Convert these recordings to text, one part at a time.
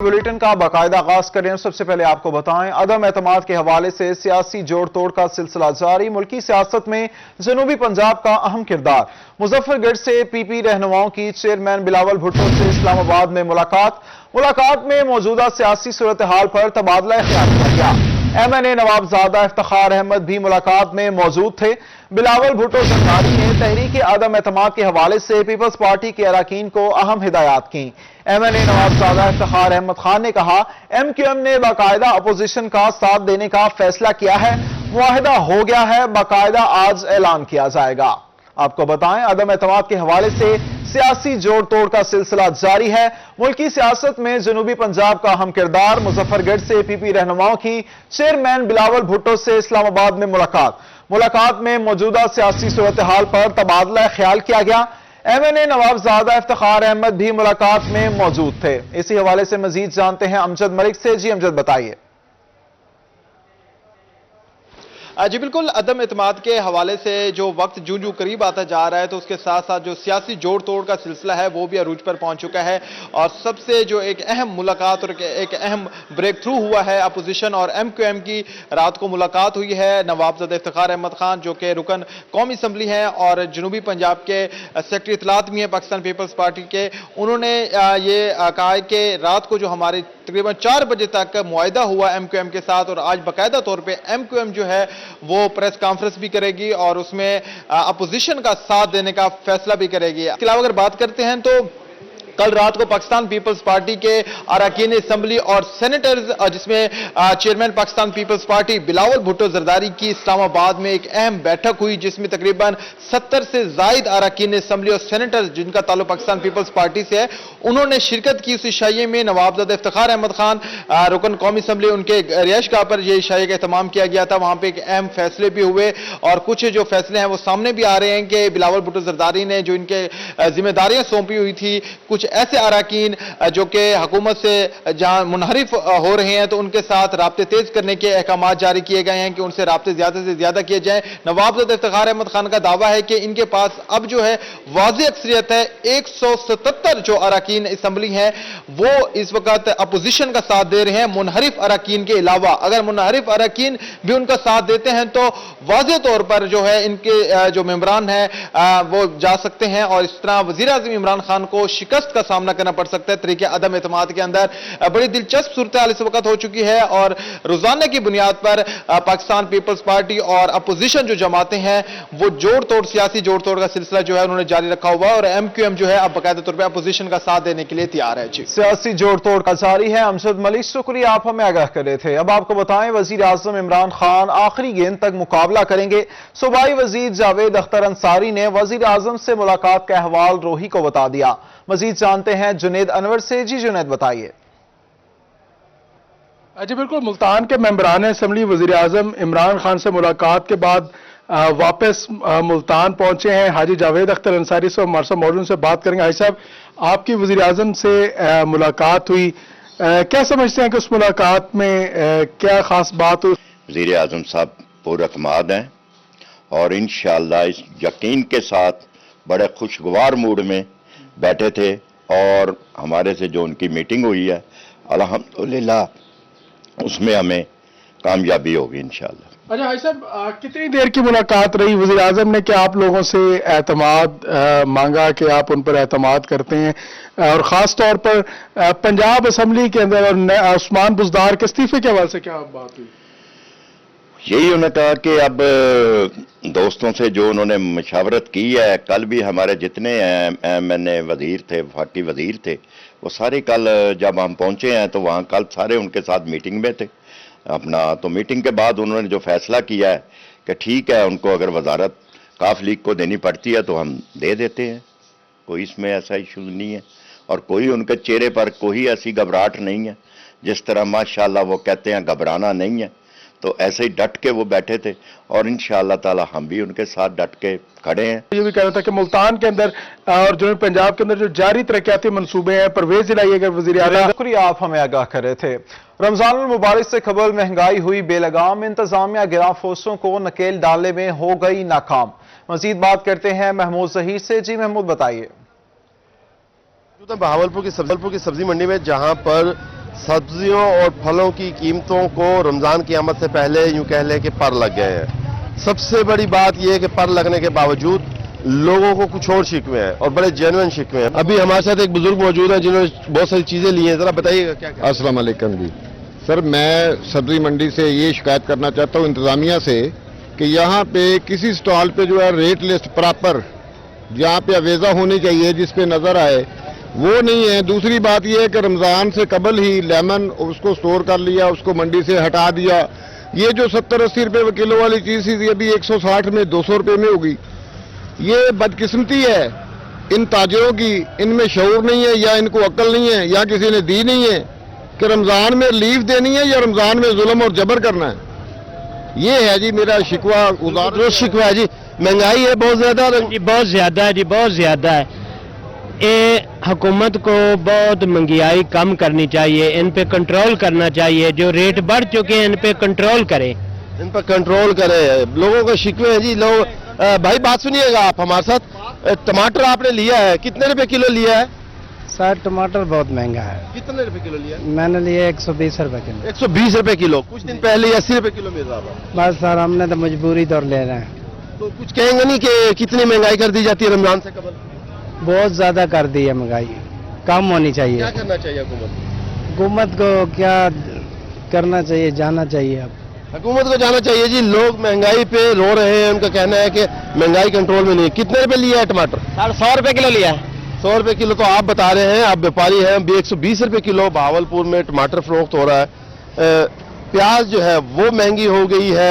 Bulletin का बाकायदा आगाज करें। सबसे पहले आपको बताएं, अदम एतमाद के हवाले से सियासी जोड़ तोड़ का सिलसिला जारी। मुल्की सियासत में जनूबी पंजाब का अहम किरदार। मुजफ्फरगढ़ से पीपी रहनुमाओं की चेयरमैन बिलावल भुट्टो से इस्लामाबाद में मुलाकात में मौजूदा सियासी सूरत हाल पर तबादला ख्याल किया गया। MNA नवाबजादा इफ्तिखार अहमद भी मुलाकात में मौजूद थे। बिलावल भुट्टो जरदारी ने तहरीक अदम एतमाद के हवाले से पीपल्स पार्टी के अरकान को अहम हिदायत की। MNA नवाबजादा इफ्तिखार अहमद खान ने कहा, MQM ने बाकायदा अपोजिशन का साथ देने का फैसला किया है, मुआहिदा हो गया है, बाकायदा आज ऐलान किया जाएगा। आपको बताएं, अदम एतमाद के हवाले से सियासी जोड़ तोड़ का सिलसिला जारी है। मुल्की सियासत में जनूबी पंजाब का अहम किरदार। मुजफ्फरगढ़ से पीपी रहनुमाओं की चेयरमैन बिलावल भुट्टो से इस्लामाबाद में मुलाकात में मौजूदा सियासी सूरत हाल पर तबादला ख्याल किया गया। MNA नवाबजादा इफ्तिखार अहमद भी मुलाकात में मौजूद थे। इसी हवाले से मजीद जानते हैं अमजद मलिक से। जी अमजद, बताइए। जी बिल्कुल, अदम एतमाद के हवाले से जो वक्त जूं जूं करीब आता जा रहा है तो उसके साथ साथ जो सियासी जोड़ तोड़ का सिलसिला है वो भी अरूज पर पहुंच चुका है। और सबसे जो एक अहम मुलाकात और एक अहम ब्रेक थ्रू हुआ है, अपोजिशन और MQM की रात को मुलाकात हुई है। नवाबजादा इफ्तिखार अहमद खान जो कि रुकन कौमी असम्बली हैं और जनूबी पंजाब के सेक्रेटरी इत्तलात भी हैं पाकिस्तान पीपल्स पार्टी के, उन्होंने ये कहा है कि रात को जो हमारे तकरीबन 4 बजे तक मुआहिदा हुआ MQM के साथ, और आज बाकायदा तौर पर MQM जो है वो प्रेस कॉन्फ्रेंस भी करेगी और उसमें अपोजिशन का साथ देने का फैसला भी करेगी। इसके अलावा अगर बात करते हैं तो कल रात को पाकिस्तान पीपल्स पार्टी के अरकान असम्बली और सेनेटर्स, जिसमें चेयरमैन पाकिस्तान पीपल्स पार्टी बिलावल भुट्टो जरदारी की इस्लामाबाद में एक अहम बैठक हुई, जिसमें तकरीबन 70 से जायद अरकान असम्बली और सेनेटर्स जिनका ताल्लुक पाकिस्तान पीपल्स पार्टी से है, उन्होंने शिरकत की। उस इशाये में नवाबजादा इफ्तिखार अहमद खान रुकन कौमी असम्बली उनके रिहाइश गाह पर यह इशाये का एहतमाम किया गया था। वहां पर एक अहम फैसले भी हुए और कुछ जो फैसले हैं वो सामने भी आ रहे हैं कि बिलावल भुट्टो जरदारी ने जो इनके जिम्मेदारियां सौंपी हुई थी, कुछ ऐसे अरकान जो कि हुकूमत से जहां मुनहरिफ हो रहे हैं तो उनके साथ राब्ते तेज करने के अहकाम जारी किए गए हैं कि उनसे राब्ते ज्यादा से ज्यादा किए जाएं। नवाबजादा इफ्तिखार अहमद खान का दावा है कि इनके पास अब जो है वाज़ेह अक्सरियत है। 177 जो अरकान असम्बली हैं वो इस वक्त अपोजिशन का साथ दे रहे हैं मुनहरिफ अरकान के अलावा। अगर मुनहरिफ अरकान भी उनका साथ देते हैं तो वाज़ेह तौर पर जो है इनके जो मेंबरान हैं वो जा सकते हैं और इस तरह वज़ीर आज़म इमरान खान को शिकस्त का सामना करना पड़ सकता है। तरीके अदम एतमाद के अंदर बड़ी दिलचस्प सूरत हाल इस वक्त हो चुकी है और रोजाना की बुनियाद पर पाकिस्तान पीपल्स पार्टी और अपोजिशन जो जमातें हैं वो जोड़ तोड़ सियासी जोड़ तोड़ का सिलसिला जो है उन्होंने जारी रखा हुआ है और MQM जो है अब बाकायदा तौर पर अपोजिशन का साथ देने के लिए तैयार है। जी, सियासी जोड़ तोड़ का जारी है। अमजद मलिक, शुक्रिया, आप हमें आगाह कर रहे थे। अब आपको बताएं, वजीर आजम इमरान खान आखिरी गेंद तक मुकाबला करेंगे। सूबाई वजीर जावेद अख्तर अंसारी ने वजीर आजम से मुलाकात का अहवाल रोही को बता दिया। मजीद जानते हैं जुनैद अनवर से। जी जुनैद, बताइए। जी बिल्कुल, मुल्तान के मेंबरान असम्बली वजीर आजम इमरान खान से मुलाकात के बाद वापस मुल्तान पहुंचे हैं। हाजी जावेद अख्तर अंसारी से हमारे साथ मौजूद से बात करेंगे। हाजी साहब, आपकी वजीर आजम से मुलाकात हुई, क्या समझते हैं कि उस मुलाकात में क्या खास बात हुई? वजीर आजम साहब पुरअतमाद हैं और इंशाअल्लाह इस यकीन के साथ बड़े खुशगवार मूड में बैठे थे और हमारे से जो उनकी मीटिंग हुई है अल्हम्दुलिल्लाह उसमें हमें कामयाबी होगी इंशाअल्लाह। अच्छा हाजी साहब, कितनी देर की मुलाकात रही? वज़ीर आज़म ने क्या आप लोगों से एतमाद मांगा कि आप उन पर एतमाद करते हैं और ख़ास तौर पर पंजाब असम्बली के अंदर और उस्मान बुज़दार के इस्तीफे के हवाले से क्या बात हुई? यही उन्होंने कहा कि अब दोस्तों से जो उन्होंने मशावरत की है, कल भी हमारे जितने MNA वजीर थे, वफाकी वजीर थे, वो सारे कल जब हम पहुंचे हैं तो वहाँ कल सारे उनके साथ मीटिंग में थे अपना। तो मीटिंग के बाद उन्होंने जो फैसला किया है कि ठीक है, उनको अगर वजारत काफ लीग को देनी पड़ती है तो हम दे देते हैं, कोई इसमें ऐसा इशू नहीं है और कोई उनके चेहरे पर कोई ऐसी घबराहट नहीं है। जिस तरह माशाअल्लाह वो कहते हैं घबराना नहीं है, तो ऐसे ही डट के वो बैठे थे और इंशाअल्लाह ताला हम भी उनके साथ डट के खड़े हैं। ये भी कह रहा था कि मुल्तान के अंदर और जो पंजाब के अंदर जो जारी तरक्याती मंसूबे हैं, परवेज दिलाइएगा वज़ीर आला। शुक्रिया, आप हमें आगाह कर रहे थे। रमजानुल मुबारक से कबल महंगाई हुई बेलगाम, इंतजामिया गिरां फोर्सों को नकेल डालने में हो गई नाकाम। मजीद बात करते हैं महमूद ज़हीर से। जी महमूद, बताइए। बहावलपुर की सब्जी मंडी में जहां पर सब्जियों और फलों की कीमतों को रमज़ान की आमद से पहले यूं कह लें कि पर लग गए हैं। सबसे बड़ी बात यह है कि पर लगने के बावजूद लोगों को कुछ और शिकवे हैं और बड़े जेन्युइन शिकवे हैं। अभी हमारे साथ एक बुजुर्ग मौजूद हैं जिन्होंने बहुत सारी चीजें ली हैं, जरा बताइएगा क्या क्या। अस्सलाम वालेकुम जी। सर, मैं सब्जी मंडी से ये शिकायत करना चाहता हूँ इंतजामिया से कि यहाँ पे किसी स्टॉल पे जो है रेट लिस्ट प्रॉपर जहाँ पे अवेजा होनी चाहिए जिस पे नजर आए वो नहीं है। दूसरी बात ये है कि रमजान से कबल ही लेमन उसको स्टोर कर लिया, उसको मंडी से हटा दिया। ये जो 70-80 रुपए किलो वाली चीज थी अभी 160 में 200 रुपए में होगी। ये बदकिस्मती है इन ताजिरों की, इनमें शऊर नहीं है या इनको अक्ल नहीं है या किसी ने दी नहीं है कि रमजान में रिलीफ देनी है या रमजान में जुल्म और जबर करना है। ये है जी मेरा शिकवा, उदार शिकवा है जी। महंगाई है बहुत ज्यादा जी, बहुत ज्यादा है जी, बहुत ज्यादा है। ये हुकूमत को बहुत महंगाई कम करनी चाहिए, इन पे कंट्रोल करना चाहिए। जो रेट बढ़ चुके हैं इन पे कंट्रोल करें, इन पर कंट्रोल करें। लोगों को शिकवे हैं जी। लोग भाई बात सुनिएगा आप हमारे साथ। टमाटर आपने लिया है, कितने रुपए किलो लिया है? सर टमाटर बहुत महंगा है। कितने रुपए किलो लिया? मैंने लिए 120 रुपए किलो। 120 रुपए किलो। कुछ दिन पहले 80 रुपए किलो मिल रहा था। बस सर हमने तो मजबूरी दौर ले रहे हैं। तो कुछ कहेंगे नहीं कि कितनी महंगाई कर दी जाती है रमजान से कबल? बहुत ज्यादा कर दी है महंगाई, कम होनी चाहिए। क्या करना चाहिए हुकूमत? हुकूमत को क्या करना चाहिए, जाना चाहिए। अब हुकूमत को जाना चाहिए जी। लोग महंगाई पे रो रहे हैं, उनका कहना है कि महंगाई कंट्रोल में नहीं है। कितने रुपए लिया है टमाटर? सर 100 रुपए किलो लिया है। 100 रुपए किलो तो आप बता रहे हैं, आप व्यापारी हैं। अभी 120 रुपए किलो भावलपुर में टमाटर फरोख्त हो रहा है। प्याज जो है वो महंगी हो गई है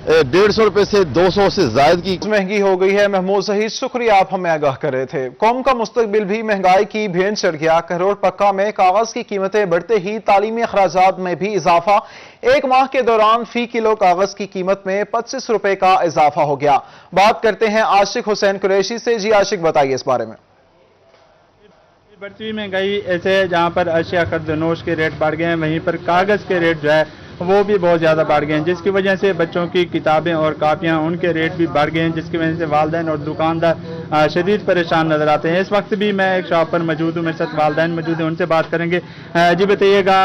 150 रुपए से 200 से ज्यादा की महंगी हो गई है। महमूद शहीद, शुक्रिया, आप हमें आगाह कर रहे थे। कौम का मुस्तकबिल भी महंगाई की भेंट चढ़ गया। करोड़ पक्का में कागज की कीमतें बढ़ते ही तालीमी अखराजात में भी इजाफा। एक माह के दौरान फी किलो कागज की कीमत में 25 रुपए का इजाफा हो गया। बात करते हैं आशिक हुसैन कुरैशी से। जी आशिक, बताइए इस बारे में। बढ़ती हुई महंगाई ऐसे है जहाँ पर अशिया खर्दनोश के रेट बढ़ गए हैं, वहीं पर कागज के रेट जो है वो भी बहुत ज़्यादा बढ़ गए हैं, जिसकी वजह से बच्चों की किताबें और कापियां उनके रेट भी बढ़ गए हैं, जिसकी वजह से वालिदैन और दुकानदार शदीद परेशान नजर आते हैं। इस वक्त भी मैं एक शॉप पर मौजूद हूँ, मेरे साथ वालिदैन मौजूद हैं, उनसे बात करेंगे। जी बताइएगा,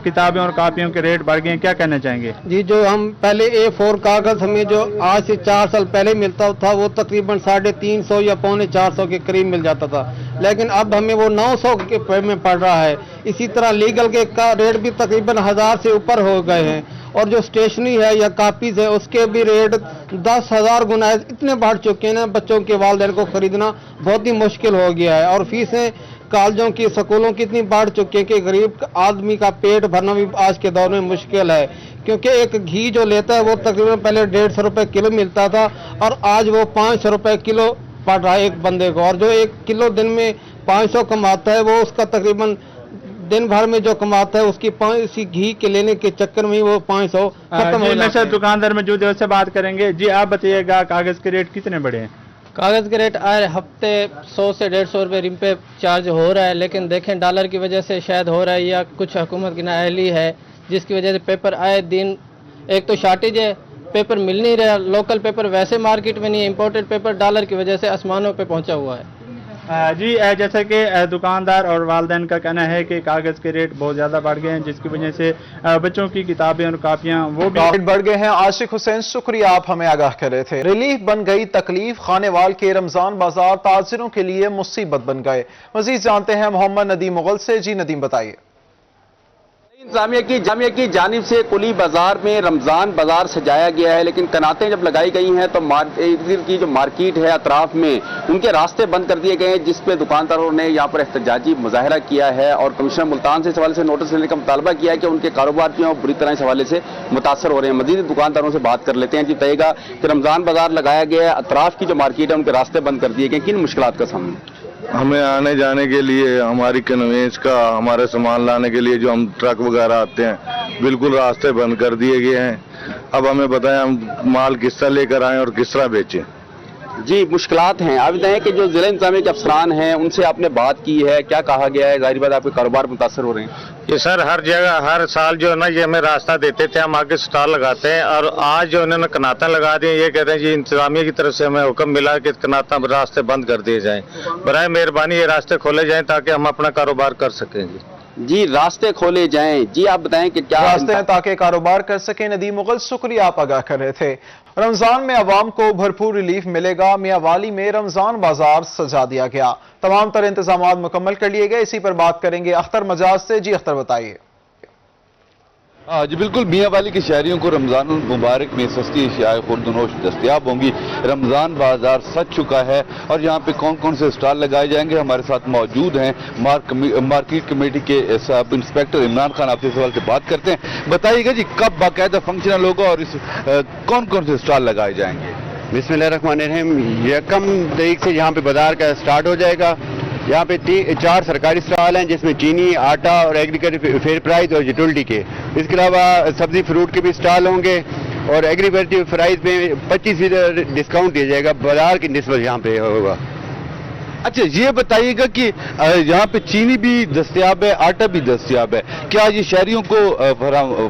किताबें और कापियों के रेट बढ़ गए हैं, क्या कहना चाहेंगे? जी, जो हम पहले A4 कागज हमें जो आज से 4 साल पहले मिलता था वो तकरीबन 350 या 450 के करीब मिल जाता था, लेकिन अब हमें वो 900 के में पड़ रहा है। इसी तरह लीगल के का रेट भी तकरीबन 1000 से ऊपर हो गए हैं, और जो स्टेशनरी है या कापीज है उसके भी रेट 10,000 गुना इतने बढ़ चुके हैं ना, बच्चों के वालिदैन को खरीदना बहुत ही मुश्किल हो गया है। और फीसें कॉलेजों की, स्कूलों की इतनी बढ़ चुकी है कि गरीब आदमी का पेट भरना भी आज के दौर में मुश्किल है, क्योंकि एक घी जो लेता है वो तकरीबन पहले 150 रुपए किलो मिलता था और आज वो 500 रुपए किलो पड़ रहा है एक बंदे को। और जो 1 किलो दिन में 500 कमाता है वो उसका तकरीबन दिन भर में जो कमाता है उसकी इसी घी के लेने के चक्कर में ही वो 500 खत्म हो जाता है। दुकानदार मौजूद है, उससे बात करेंगे। जी आप बताइएगा, कागज के रेट कितने बढ़े हैं? कागज़ के रेट आए हफ्ते 100 से 150 रुपये रिम पे चार्ज हो रहा है, लेकिन देखें डॉलर की वजह से शायद हो रहा है या कुछ हुकूमत की नाअहली है जिसकी वजह से पेपर आए दिन, एक तो शार्टेज है, पेपर मिल नहीं रहा। लोकल पेपर वैसे मार्केट में नहीं है, इंपोर्टेड पेपर डॉलर की वजह से आसमानों पे पहुंचा हुआ है। जी जैसे कि दुकानदार और वालिदैन का कहना है कि कागज के रेट बहुत ज्यादा बढ़ गए हैं, जिसकी वजह से बच्चों की किताबें और कापियां वो भी रेट बढ़ गए हैं। आशिक हुसैन, शुक्रिया, आप हमें आगाह कर रहे थे। रिलीफ बन गई तकलीफ, खानेवाल के रमजान बाजार ताजिरों के लिए मुसीबत बन गए। मजीद जानते हैं मोहम्मद नदीम मुगल से। जी नदीम, बताइए। इंतजामिया की जानिब से कुली बाजार में रमजान बाजार सजाया गया है, लेकिन कनातें जब लगाई गई हैं तो की जो मार्केट है अतराफ में उनके रास्ते बंद कर दिए गए हैं, जिस पे दुकानदारों ने यहाँ पर एहतजाजी मुजाहरा किया है और कमिश्नर मुल्तान से इस हवाले से नोटिस लेने का मुतालबा किया है कि उनके कारोबार जो है बुरी तरह इस हवाले से मुतासर हो रहे हैं। मजीद दुकानदारों से बात कर लेते हैं। जी बताइएगा कि रमजान बाजार लगाया गया है, अतराफ की जो मार्केट है उनके रास्ते बंद कर दिए गए, किन मुश्किलात का सामना? हमें आने जाने के लिए, हमारी कन्वेंस का, हमारे सामान लाने के लिए जो हम ट्रक वगैरह आते हैं, बिल्कुल रास्ते बंद कर दिए गए हैं। अब हमें बताएं हम माल किस तरह लेकर आएं और किस तरह बेचें। जी मुश्किलात हैं। आप बताएं कि जो जिला इंतजामिया के अफसरान हैं उनसे आपने बात की है, क्या कहा गया है? जाहिर बात आपके कारोबार मुतासर हो रहे हैं। ये सर हर जगह हर साल जो है ना, ये हमें रास्ता देते थे, हम आगे स्टॉल लगाते हैं, और आज जो इन्होंने कनाता लगा दिए, ये कह रहे हैं जी इंतजामिया की तरफ से हमें हुक्म मिला कि कनाता रास्ते बंद कर दिए जाएं। बराए मेहरबानी ये रास्ते खोले जाएं ताकि हम अपना कारोबार कर सकें। जी जी रास्ते खोले जाएं। जी आप बताएं कि क्या रास्ते हैं ताकि कारोबार कर सकें। नदीम मुगल शुक्रिया, आप आगाह कर रहे थे। रमजान में आवाम को भरपूर रिलीफ मिलेगा। मियां वाली में रमजान बाजार सजा दिया गया, तमाम तर इंतजाम मुकम्मल कर लिए गए। इसी पर बात करेंगे अख्तर मजाज से। जी अख्तर बताइए। जी बिल्कुल, मियां वाली के शहरियों को रमजान मुबारक में सस्ती अशियाए खुर्दनोश दस्तयाब होंगी। रमजान बाजार सज चुका है और यहाँ पे कौन कौन से स्टॉल लगाए जाएंगे, हमारे साथ मौजूद हैं मार्केट कमेटी के सब इंस्पेक्टर इमरान खान। आपसे सवाल से बात करते हैं, बताइएगा जी कब बाकायदा फंक्शनल होगा और इस कौन कौन से स्टॉल लगाए जाएंगे? बिस्मिल्लाहिर्रहमानिर्रहीम। यकम तारीख से यहाँ पे बाजार का स्टार्ट हो जाएगा। यहाँ पे 4 सरकारी स्टॉल हैं जिसमें चीनी, आटा और एग्रीकल्चर फेयर प्राइस और यूटिलिटी के। इसके अलावा सब्जी फ्रूट के भी स्टॉल होंगे और एग्रीकल्चर प्राइस में 25% डिस्काउंट दिया जाएगा। बाजार की निस्बत यहाँ पे होगा। अच्छा ये बताइएगा कि यहाँ पे चीनी भी दस्तयाब है, आटा भी दस्तयाब है, क्या ये शहरियों को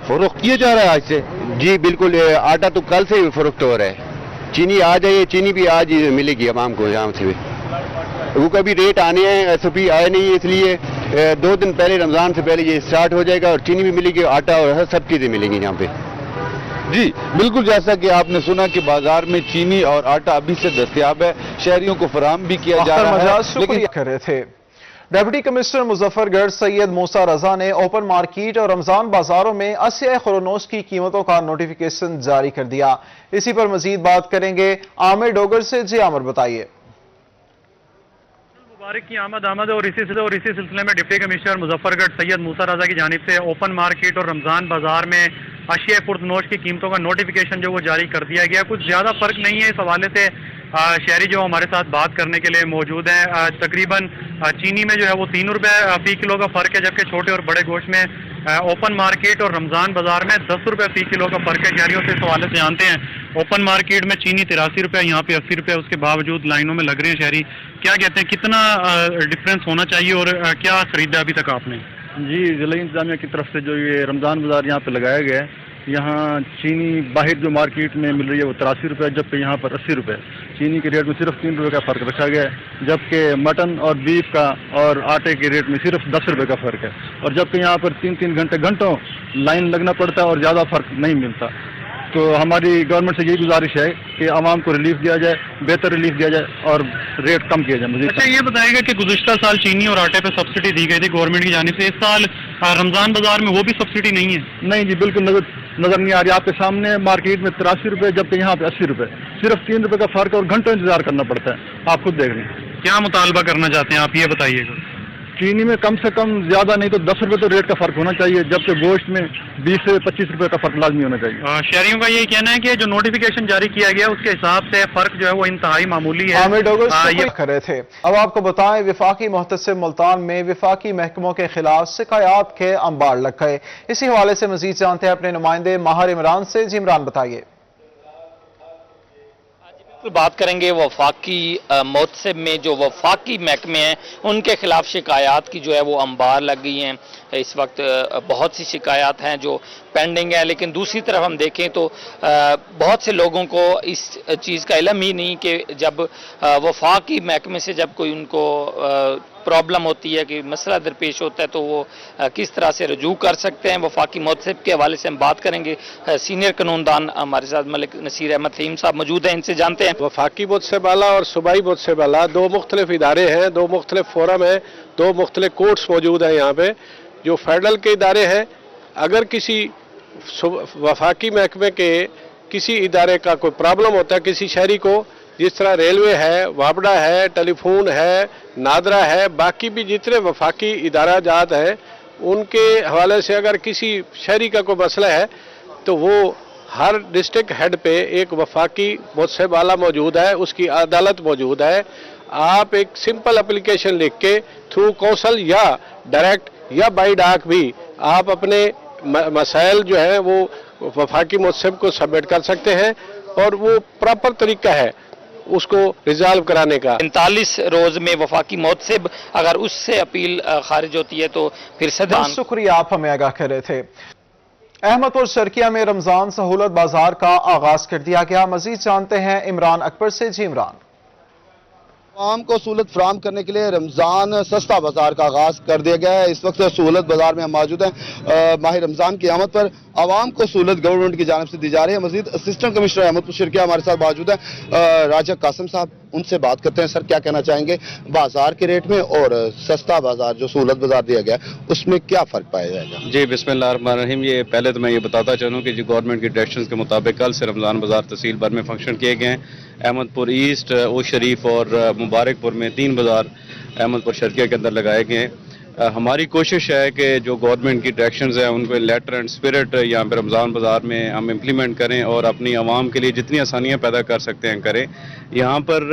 फरोख्त किया जा रहा है आज से? जी बिल्कुल, आटा तो कल से फरोख्त हो रहा है। चीनी आज है, चीनी भी आज मिलेगी आवाम को यहाँ से भी। वो कभी रेट आने हैं, SOP आए नहीं, इसलिए 2 दिन पहले रमजान से पहले ये स्टार्ट हो जाएगा और चीनी भी मिलेगी, आटा और सब चीजें मिलेंगी यहाँ पे। जी बिल्कुल, जैसा कि आपने सुना कि बाजार में चीनी और आटा अभी से दस्तयाब है, शहरियों को फराहम भी किया जा रहा है। शुक्रिया कर रहे थे। डिप्टी कमिश्नर मुजफ्फरगढ़ सैयद मूसा रजा ने ओपन मार्केट और रमजान बाजारों में अशिया खुर्दनोश की कीमतों का नोटिफिकेशन जारी कर दिया। इसी पर मजीद बात करेंगे आमिर डोगर से। जी आमिर बताइए। मुबारक की आमद और इसी सिलसिले में डिप्टी कमिश्नर मुजफ्फरगढ़ सैयद मूसा रजा की जानिब से ओपन मार्केट और रमजान बाजार में अशिया खुर्दनोश की कीमतों का नोटिफिकेशन जो वो जारी कर दिया गया। कुछ ज्यादा फर्क नहीं है इस हवाले से। शहरी जो हमारे साथ बात करने के लिए मौजूद हैं, तकरीबन चीनी में जो है वो 3 रुपए फी किलो का फर्क है, जबकि छोटे और बड़े गोश्त में ओपन मार्केट और रमजान बाजार में 10 रुपए फी किलो का फर्क है। शहरियों से इस हवाले से जानते हैं। ओपन मार्केट में चीनी 83 रुपए, यहाँ पे 80 रुपए, उसके बावजूद लाइनों में लग रहे हैं शहरी। क्या कहते हैं, कितना डिफरेंस होना चाहिए और क्या खरीदा अभी तक आपने? जी जिला इंतजामिया की तरफ से जो ये रमजान बाजार यहाँ पे लगाया गया है, यहाँ चीनी बाहर जो मार्केट में मिल रही है वो 83 रुपये, जबकि यहाँ पर 80 रुपये। चीनी के रेट में सिर्फ 3 रुपये का फ़र्क रखा गया है, जबकि मटन और बीफ का और आटे के रेट में सिर्फ 10 रुपये का फ़र्क है। और जबकि यहाँ पर 3-3 घंटों लाइन लगना पड़ता है और ज़्यादा फ़र्क नहीं मिलता। तो हमारी गवर्नमेंट से यही गुजारिश है कि आवाम को रिलीफ दिया जाए, बेहतर रिलीफ दिया जाए और रेट कम किया जाए। अच्छा ये बताइएगा कि गुज़िश्ता साल चीनी और आटे पे सब्सिडी दी गई थी गवर्नमेंट की जानिब से, इस साल रमजान बाजार में वो भी सब्सिडी नहीं है? नहीं जी, बिल्कुल नजर नहीं आ रही। आपके सामने मार्केट में 83 रुपये, जबकि यहाँ पे 80 रुपये, सिर्फ 3 रुपये का फर्क और घंटों इंतजार करना पड़ता है। आप खुद देख लें। क्या मुतालबा करना चाहते हैं आप, ये बताइएगा। चीनी में कम से कम ज्यादा नहीं तो 10 रुपये तो रेट का फर्क होना चाहिए, जबकि गोश्त में 20 से 25 रुपये का फर्क लाजमी होना चाहिए। शहरियों का यही कहना है कि जो नोटिफिकेशन जारी किया गया उसके हिसाब से फर्क जो है वो इंतहाई मामूली है। ये कर रहे थे। अब आपको बताएं, विफाकी मुहतसिब मुल्तान में विफाकी महकमों के खिलाफ शिकायत के अंबार लग गए। इसी हवाले से मजीद जानते हैं अपने नुमाइंदे माहिर इमरान से। जी इमरान बताइए। बात करेंगे वफाकी मोतसिब में जो वफाकी महकमे हैं उनके खिलाफ शिकायत की जो है वो अंबार लग गई हैं। इस वक्त बहुत सी शिकायत हैं जो पेंडिंग है, लेकिन दूसरी तरफ हम देखें तो बहुत से लोगों को इस चीज़ का इल्म ही नहीं कि जब वफाकी महकमे से जब कोई उनको प्रॉब्लम होती है कि मसला दरपेश होता है तो वो किस तरह से रजू कर सकते हैं। वफाकी मोतसिब के हवाले से हम बात करेंगे। सीनियर कानूनदान हमारे साथ मलिक नसीर अहमद फहीम साहब मौजूद हैं, इनसे जानते हैं। वफाकी मोतसिब आला और सूबाई मोतसिब आला 2 मुख्तलिफ इदारे हैं, 2 मुख्तलिफ फोरम हैं, 2 मुख्तलिफ कोर्ट्स मौजूद हैं यहाँ पे। जो फेडरल के इदारे हैं, अगर किसी वफाकी महकमे के किसी इदारे का कोई प्रॉब्लम होता है किसी शहरी को, जिस तरह रेलवे है, वापडा है, टेलीफोन है, नादरा है, बाकी भी जितने वफाकी इदारा जात हैं, उनके हवाले से अगर किसी शहरी का कोई मसला है तो वो हर डिस्ट्रिक्ट हेड पे एक वफाकी मुतसिब आला मौजूद है, उसकी अदालत मौजूद है। आप एक सिंपल एप्लीकेशन लिख के थ्रू कौंसल या डायरेक्ट या बाई डाक भी आप अपने मसाइल जो है वो वफाकी मुतसिब को सबमिट कर सकते हैं और वो प्रॉपर तरीका है उसको रिजॉल्व कराने का। 45 रोज में वफाकी मुतसिब अगर उससे अपील खारिज होती है तो फिर सदा। शुक्रिया, आप हमें आगाह कर रहे थे। अहमदपुर शर्किया में रमजान सहूलत बाजार का आगाज कर दिया गया। मजीद जानते हैं इमरान अकबर से। जी इमरान। عوام کو سہولت فراہم کرنے کے لیے رمضان سستا بازار کا آغاز کر دیا گیا ہے۔ اس وقت سہولت بازار میں ہم موجود ہیں۔ ماہ رمضان کی آمد پر عوام کو سہولت گورنمنٹ کی جانب سے دی جا رہی ہے۔ مزید اسسٹنٹ کمشنر احمد پور شرکیہ ہمارے ساتھ موجود ہیں۔ راجہ قاسم صاحب، ان سے بات کرتے ہیں۔ سر، کیا کہنا چاہیں گے بازار کے ریٹ میں اور سستا بازار جو سہولت بازار دیا گیا اس میں کیا فرق پایا جائے گا؟ جی بسم اللہ الرحمن الرحیم۔ یہ پہلے تو میں یہ بتاتا چلوں کہ جو گورنمنٹ کی ڈائریکشنز کے مطابق کل سے رمضان بازار تحصیل بھر میں فنکشن کیے گئے ہیں۔ احمد پور ایسٹ، او شریف اور مبارک پور میں 3 بازار احمد پور شرکیہ کے اندر لگائے گئے ہیں۔ ہماری کوشش ہے کہ جو گورنمنٹ کی ڈائریکشنز ہیں ان کو لیٹر اینڈ اسپرٹ یہاں پہ رمضان بازار میں ہم امپلیمنٹ کریں اور اپنی عوام کے لیے جتنی آسانیاں پیدا کر سکتے ہیں کریں۔ یہاں پر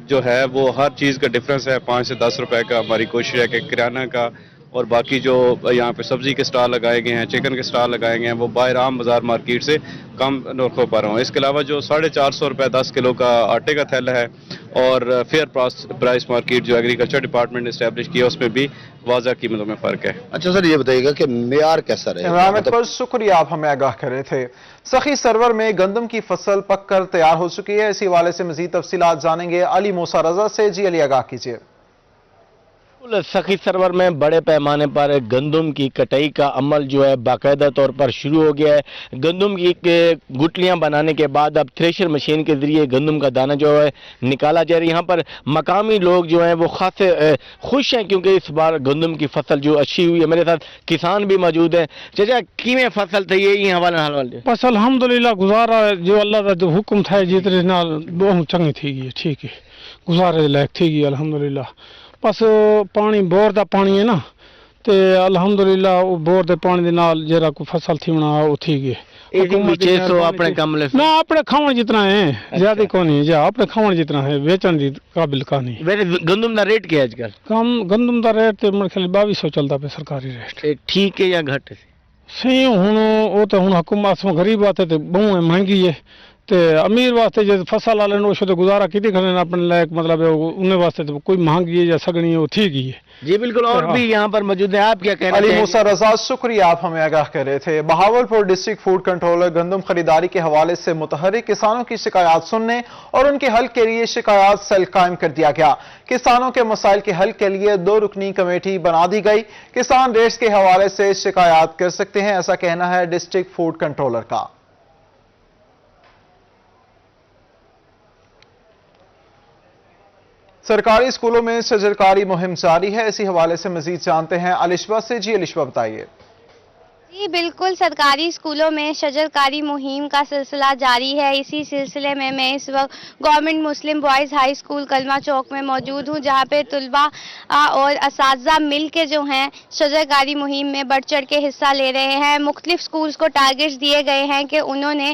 جو ہے وہ ہر چیز کا ڈفرینس ہے، 5 سے 10 روپے کا۔ ہماری کوشش ہے کہ کرانہ کا اور باقی جو یہاں پہ سبزی کے سٹال لگائے گئے ہیں، چکن کے سٹال لگائے گئے ہیں، وہ باہر عام بازار مارکیٹ سے کم نرخوں پر ہوں۔ اس کے علاوہ جو 450 روپے 10 کلو کا آٹے کا تھیلا ہے اور فیئر پرائس مارکیٹ جو ایگریکلچر ڈپارٹمنٹ نے اسٹیبلش کیا اس میں بھی واضح قیمتوں میں فرق ہے۔ اچھا سر، یہ بتائیے گا کہ معیار کیسا رہے؟ عمران پر شکریہ، آپ ہمیں آگاہ کر رہے تھے۔ سخی سرور میں گندم کی فصل پک کر تیار ہو چکی ہے۔ اسی حوالے سے مزید تفصیلات جانیں گے علی موسیٰ رضا سے۔ جی علی، آگاہ کیجیے۔ سخی سرور میں بڑے پیمانے پر گندم کی کٹائی کا عمل جو ہے باقاعدہ طور پر شروع ہو گیا ہے۔ گندم کی گٹلیاں بنانے کے بعد اب تھریشر مشین کے ذریعے گندم کا دانہ جو ہے نکالا جا رہا ہے۔ یہاں پر مقامی لوگ جو ہیں وہ خاصے خوش ہیں کیونکہ اس بار گندم کی فصل جو اچھی ہوئی ہے۔ میرے ساتھ کسان بھی موجود ہیں۔ چچا کیویں فصل تھی یہ حوالے؟ بس الحمدللہ گزارا جو اللہ کا جو حکم تھا جتنے نال بہت چنگی تھی گئی، ٹھیک ہے، گزارے لائق تھی گئی الحمدللہ۔ بس پانی بور دا پانی ہے نا تے الحمدللہ وہ بور دے پانی دے نال جڑا کو فصل تھی بنا وہ تھی گئی۔ اپنے کام لے نہ اپنے کھاون جتنا ہے، زیادہ کو نہیں، جا اپنے کھاون جتنا ہے، بیچن دی قابل کا نہیں۔ ویسے گندم دا ریٹ کیا ہے آج کل؟ گندم دا ریٹ تے میرے خیال 2200 چلدا پہ سرکاری ریٹ۔ ٹھیک ہے یا گھٹ ہے؟ سی ہن وہ تے ہن حکومت سوں غریب آتے تے بہت مہنگی ہے تے امیر واسطے جو فصل والے نو شو گزارا کیتی کھڑے اپنے لائق، مطلب انہیں واسطے تو کوئی مہنگی ہے یا سگنی ہے وہ ٹھیک ہی ہے۔ جی بالکل، اور بھی یہاں پر موجود ہیں، آپ کیا کہنا علی چاہیں گے؟ موسیٰ رضا شکریہ، آپ ہمیں آگاہ کر رہے تھے۔ بہاولپور ڈسٹرکٹ فوڈ کنٹرولر گندم خریداری کے حوالے سے متحرک، کسانوں کی شکایات سننے اور ان کے حل کے لیے شکایات سیل قائم کر دیا گیا۔ کسانوں کے مسائل کے حل کے لیے 2 رکنی کمیٹی بنا دی گئی۔ کسان ریٹس کے حوالے سے شکایات کر سکتے ہیں، ایسا کہنا ہے ڈسٹرکٹ فوڈ کنٹرولر کا۔ سرکاری اسکولوں میں شجرکاری مہم جاری ہے، اسی حوالے سے مزید جانتے ہیں الشبہ سے۔ جی الشبہ، بتائیے۔ جی بالکل، سرکاری اسکولوں میں شجرکاری مہم کا سلسلہ جاری ہے۔ اسی سلسلے میں اس وقت گورنمنٹ مسلم بوائز ہائی اسکول کلمہ چوک میں موجود ہوں، جہاں پہ طلباء اور اساتذہ مل کے جو ہیں شجرکاری مہم میں بڑھ چڑھ کے حصہ لے رہے ہیں۔ مختلف اسکولز کو ٹارگیٹس دیے گئے ہیں کہ انہوں نے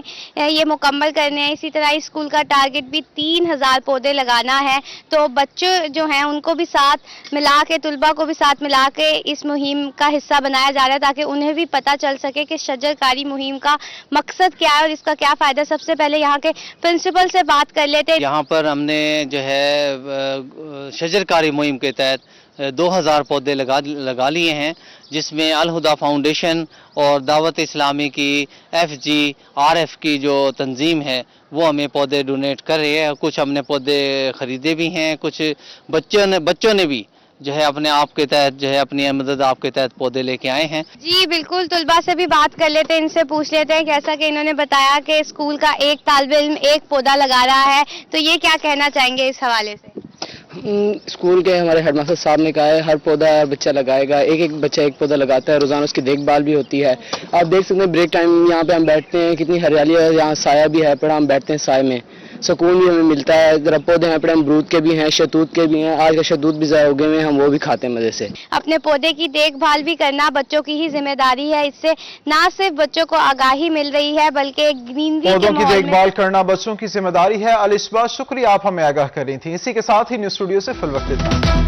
یہ مکمل کرنے ہیں۔ اسی طرح اسکول کا ٹارگیٹ بھی 3000 پودے لگانا ہے۔ تو بچے جو ہیں ان کو بھی ساتھ ملا کے، طلباء کو بھی ساتھ ملا کے اس مہم کا حصہ بنایا جا رہا ہے تاکہ انہیں بھی پتہ چل سکے کہ شجرکاری مہم کا مقصد کیا ہے اور اس کا کیا فائدہ۔ سب سے پہلے یہاں کے پرنسپل سے بات کر لیتے ہیں۔ یہاں پر ہم نے جو ہے شجرکاری مہم کے تحت 2000 پودے لگا لیے ہیں، جس میں الہدا فاؤنڈیشن اور دعوت اسلامی کی FGRF کی جو تنظیم ہے وہ ہمیں پودے ڈونیٹ کر رہے ہیں۔ کچھ ہم نے پودے خریدے بھی ہیں، کچھ بچوں نے بھی جو ہے اپنے آپ کے تحت جو ہے اپنی مدد آپ کے تحت پودے لے کے آئے ہیں۔ جی بالکل، طلباء سے بھی بات کر لیتے ہیں، ان سے پوچھ لیتے ہیں جیسا کہ انہوں نے بتایا کہ اسکول کا ایک طالب علم ایک پودا لگا رہا ہے، تو یہ کیا کہنا چاہیں گے اس حوالے سے؟ اسکول کے ہمارے ہیڈ ماسٹر صاحب نے کہا ہے ہر پودا بچہ لگائے گا، ایک بچہ ایک پودا لگاتا ہے، روزانہ اس کی دیکھ بھال بھی ہوتی ہے۔ آپ دیکھ سکتے ہیں بریک ٹائم یہاں پہ ہم بیٹھتے ہیں، کتنی ہریالی ہے، یہاں سایہ بھی ہے، پڑا ہم بیٹھتے ہیں سائے میں، سکون بھی ہمیں ملتا ہے۔ ذرا پودے ہیں پڑے امرود کے بھی ہیں، شہتوت کے بھی ہیں، آج کا شہتوت بھی ضائع ہو گئے ہیں، ہم وہ بھی کھاتے ہیں مزے سے۔ اپنے پودے کی دیکھ بھال بھی کرنا بچوں کی ہی ذمہ داری ہے، اس سے نہ صرف بچوں کو آگاہی مل رہی ہے بلکہ گرینری پودوں کی دیکھ بھال کرنا بچوں کی ذمہ داری ہے۔ الشبہ شکریہ، آپ ہمیں آگاہ کر رہی تھیں۔ اسی کے ساتھ ہی نیوز اسٹوڈیو سے فی الوقت اتنا۔